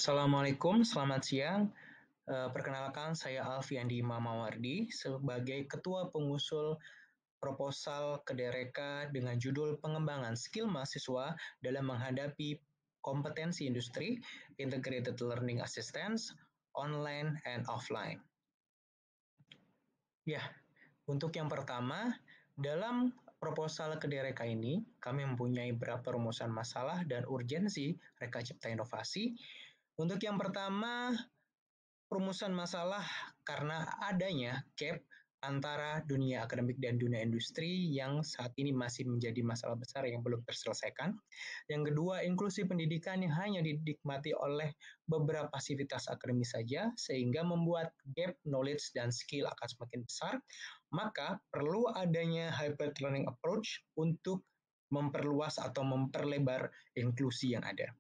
Assalamualaikum, selamat siang. Perkenalkan, saya Alfiandi Mamawardi sebagai Ketua Pengusul Proposal Kedereka dengan judul Pengembangan Skill Mahasiswa dalam Menghadapi Kompetensi Industri, Integrated Learning Assistance, Online and Offline. Ya, untuk yang pertama, dalam proposal Kedereka ini, kami mempunyai beberapa rumusan masalah dan urgensi Reka Cipta Inovasi. Untuk yang pertama, rumusan masalah karena adanya gap antara dunia akademik dan dunia industri yang saat ini masih menjadi masalah besar yang belum terselesaikan. Yang kedua, inklusi pendidikan yang hanya dinikmati oleh beberapa sivitas akademis saja, sehingga membuat gap knowledge dan skill akan semakin besar. Maka perlu adanya hybrid learning approach untuk memperluas atau memperlebar inklusi yang ada.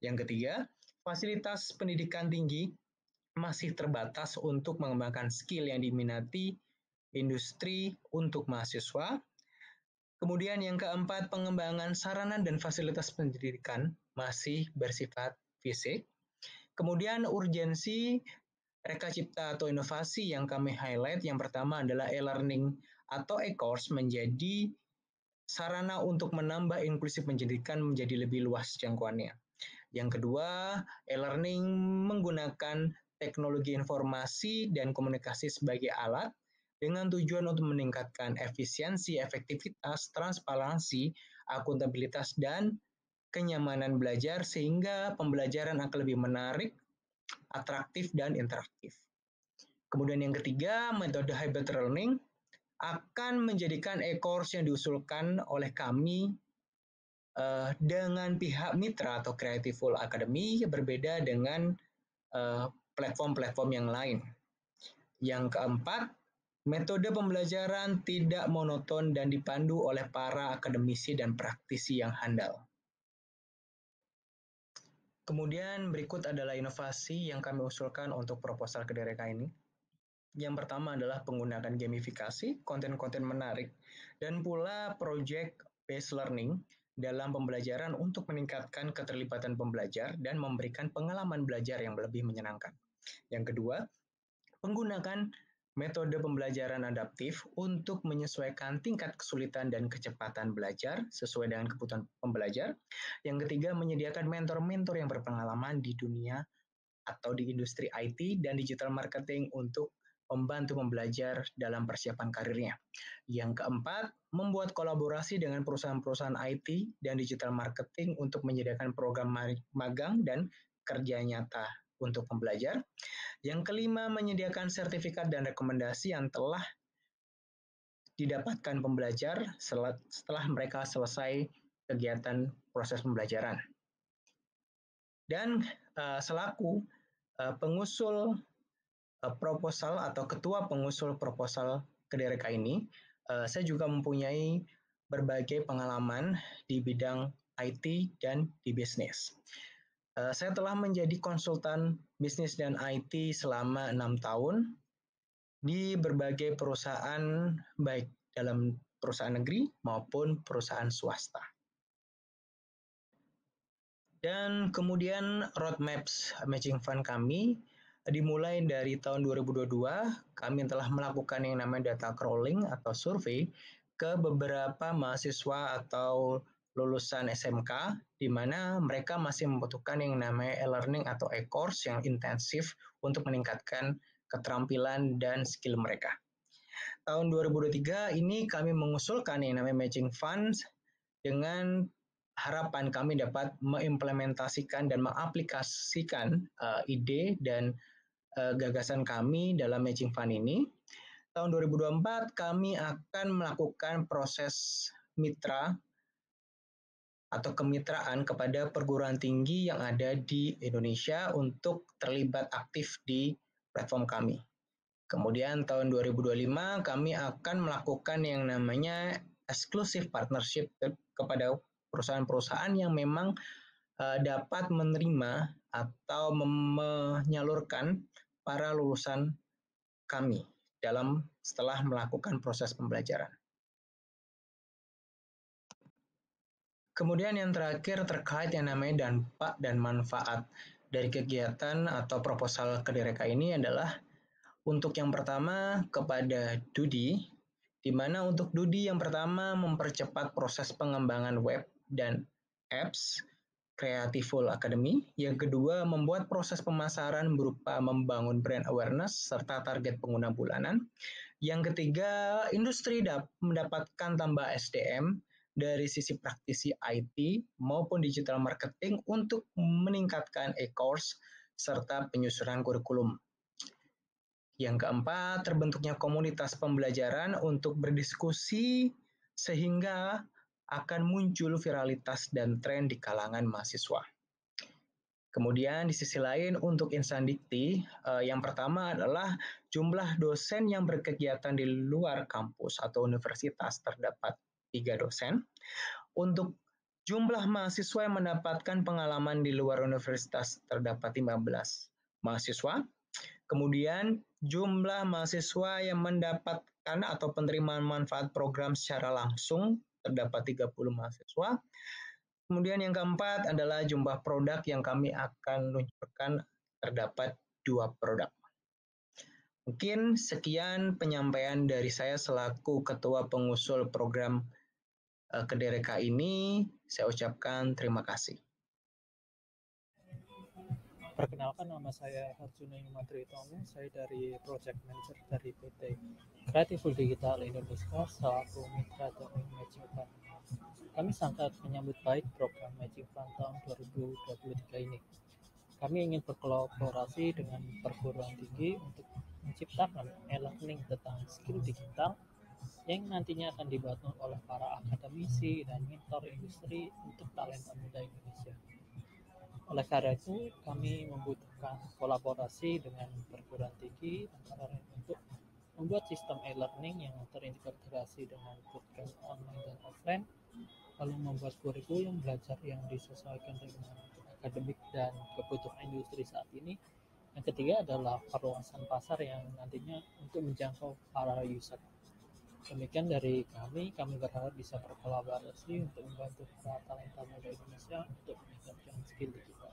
Yang ketiga, fasilitas pendidikan tinggi masih terbatas untuk mengembangkan skill yang diminati industri untuk mahasiswa. Kemudian yang keempat, pengembangan sarana dan fasilitas pendidikan masih bersifat fisik. Kemudian urgensi Reka Cipta atau inovasi yang kami highlight, yang pertama adalah e-learning atau e-course menjadi sarana untuk menambah inklusi pendidikan menjadi lebih luas jangkauannya. Yang kedua, e-learning menggunakan teknologi informasi dan komunikasi sebagai alat dengan tujuan untuk meningkatkan efisiensi, efektivitas, transparansi, akuntabilitas, dan kenyamanan belajar sehingga pembelajaran akan lebih menarik, atraktif, dan interaktif. Kemudian yang ketiga, metode hybrid learning akan menjadikan e-course yang diusulkan oleh kami dengan pihak mitra atau Creativeful Academy berbeda dengan platform-platform yang lain. Yang keempat, metode pembelajaran tidak monoton dan dipandu oleh para akademisi dan praktisi yang handal. Kemudian berikut adalah inovasi yang kami usulkan untuk proposal Kedereka ini. Yang pertama adalah penggunaan gamifikasi, konten-konten menarik, dan pula project based learning dalam pembelajaran untuk meningkatkan keterlibatan pembelajar dan memberikan pengalaman belajar yang lebih menyenangkan. Yang kedua, menggunakan metode pembelajaran adaptif untuk menyesuaikan tingkat kesulitan dan kecepatan belajar sesuai dengan kebutuhan pembelajar. Yang ketiga, menyediakan mentor-mentor yang berpengalaman di dunia atau di industri IT dan digital marketing untuk membantu pembelajar dalam persiapan karirnya. Yang keempat, membuat kolaborasi dengan perusahaan-perusahaan IT dan digital marketing untuk menyediakan program magang dan kerja nyata untuk pembelajar. Yang kelima, menyediakan sertifikat dan rekomendasi yang telah didapatkan pembelajar setelah mereka selesai kegiatan proses pembelajaran. Dan selaku pengusul proposal atau ketua pengusul proposal Kedereka ini, saya juga mempunyai berbagai pengalaman di bidang IT dan di bisnis. Saya telah menjadi konsultan bisnis dan IT selama 6 tahun di berbagai perusahaan, baik dalam perusahaan negeri maupun perusahaan swasta. Dan kemudian roadmap matching fund kami dimulai dari tahun 2022, kami telah melakukan yang namanya data crawling atau survei ke beberapa mahasiswa atau lulusan SMK, di mana mereka masih membutuhkan yang namanya e-learning atau e-course yang intensif untuk meningkatkan keterampilan dan skill mereka. Tahun 2023 ini kami mengusulkan yang namanya matching funds dengan harapan kami dapat mengimplementasikan dan mengaplikasikan ide dan gagasan kami dalam matching fund ini. Tahun 2024 kami akan melakukan proses mitra atau kemitraan kepada perguruan tinggi yang ada di Indonesia untuk terlibat aktif di platform kami. Kemudian tahun 2025 kami akan melakukan yang namanya exclusive partnership kepada perusahaan-perusahaan yang memang dapat menerima atau menyalurkan para lulusan kami setelah melakukan proses pembelajaran. Kemudian yang terakhir terkait yang namanya dampak dan manfaat dari kegiatan atau proposal Kedereka ini adalah untuk yang pertama kepada Dudi, di mana untuk Dudi yang pertama mempercepat proses pengembangan web dan apps Creativeful Academy. Yang kedua, membuat proses pemasaran berupa membangun brand awareness serta target pengguna bulanan. Yang ketiga, industri mendapatkan tambah SDM dari sisi praktisi IT maupun digital marketing untuk meningkatkan e-course serta penyusunan kurikulum. Yang keempat, terbentuknya komunitas pembelajaran untuk berdiskusi sehingga akan muncul viralitas dan tren di kalangan mahasiswa. Kemudian di sisi lain untuk insan dikti, yang pertama adalah jumlah dosen yang berkegiatan di luar kampus atau universitas terdapat 3 dosen. Untuk jumlah mahasiswa yang mendapatkan pengalaman di luar universitas terdapat 15 mahasiswa. Kemudian jumlah mahasiswa yang mendapatkan atau penerimaan manfaat program secara langsung terdapat 30 mahasiswa. Kemudian yang keempat adalah jumlah produk yang kami akan luncurkan terdapat 2 produk. Mungkin sekian penyampaian dari saya selaku Ketua Pengusul Program Kedereka ini. Saya ucapkan terima kasih. Perkenalkan, nama saya Harjuna Yumadri Tomo, saya dari Project Manager dari PT Creativeful Digital Indonesia selaku mitra dari Matching Fund. Kami sangat menyambut baik program Matching Fund tahun 2023 ini. Kami ingin berkolaborasi dengan perguruan tinggi untuk menciptakan e-learning tentang skill digital yang nantinya akan dibangun oleh para akademisi dan mentor industri untuk talenta muda Indonesia. Oleh karena itu, kami membutuhkan kolaborasi dengan perguruan tinggi antara lain untuk membuat sistem e-learning yang terintegrasi dengan bootcamp online dan offline, lalu membuat kurikulum belajar yang disesuaikan dengan akademik dan kebutuhan industri saat ini. Yang ketiga adalah perluasan pasar yang nantinya untuk menjangkau para user. Demikian dari kami berharap bisa berkolaborasi untuk membantu para talenta muda Indonesia untuk meningkatkan skill digital.